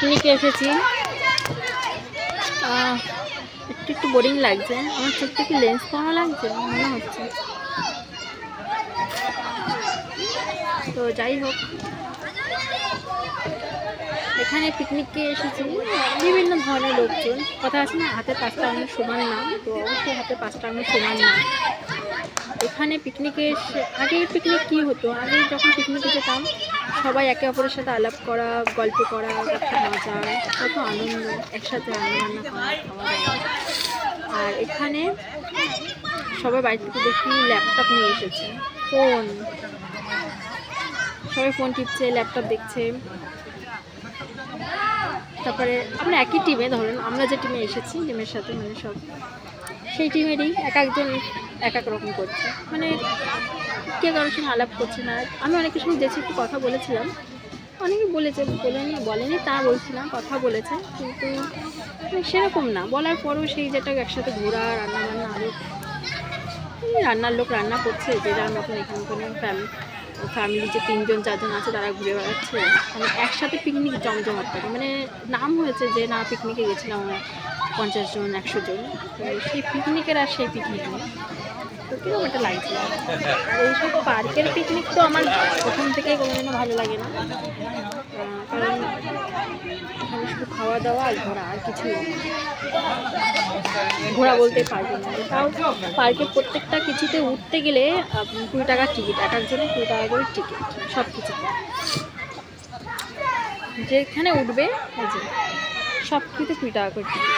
পিকনিকে এসেছি। একটু একটু বোরিং লাগছে। আমার চোখটা কি লেন্স কমা লাগছে মনে হচ্ছে। তো যাই হোক, এখানে পিকনিকে এসেছি বিভিন্ন ধরনের লোকজন। কথা আছে না, হাতে 5টা আঙুল সমান না, তো অবশ্যই হাতে 5টা আঙুল সমান না। এখানে পিকনিকে এসে, আগে পিকনিক কী হতো, আগে যখন পিকনিকে যেতাম সবাই একে অপরের সাথে আলাপ করা, গল্প করা, কত মজা, কত আনন্দ, একসাথে রান্নাবান্না করা, খাওয়া দাওয়া। আর এখানে সবাই বাড়ি থেকে দেখি ল্যাপটপ নিয়ে এসেছে, ফোন, সবাই ফোন টিপছে, ল্যাপটপ দেখছে। তারপরে আমরা একই টিমে, ধরুন আমরা যে টিমে এসেছি, টিমের সাথে মানে সব সেই টিমেরই এক একজন এক এক রকম করছে, মানে কে কারোর সঙ্গে আলাপ করছে না। আমি অনেকের সঙ্গে যেছি, একটু কথা বলেছিলাম, অনেকে বলেছে, বলেনি তা বলছি না, কথা বলেছে, কিন্তু সেরকম না। বলার পরও সেই যেটা একসাথে ঘোরা, রান্নাবান্না, আরও রান্নার লোক রান্না করছে যে যার মতন। এখানে কোনো ফ্যামিলি যে 3জন 4জন আছে তারা ঘুরে বেড়াচ্ছে, মানে একসাথে পিকনিক জমজমাট থাকে। মানে নাম হয়েছে যে না পিকনিকে গেছিলাম 50 জন 100 জন, তো সেই পিকনিকের আর সেই পিকনিক নেই। তো কীরকম একটা লাগছে। আর এইসব পার্কের পিকনিক তো আমার প্রথম থেকেই কোনোদিনও ভালো লাগে না, কারণ এখানে শুধু খাওয়া দাওয়া আর ঘোরা, আর কিছুই না। ঘোরা বলতে পারবো না, তাও পার্কে প্রত্যেকটা কিছুতে উঠতে গেলে 20 টাকার টিকিট, এক একজনের 20 টাকা করে টিকিট, সব কিছুতে। যেখানে উঠবে এই যে সব কিছুতে 20 টাকা করে টিকিট।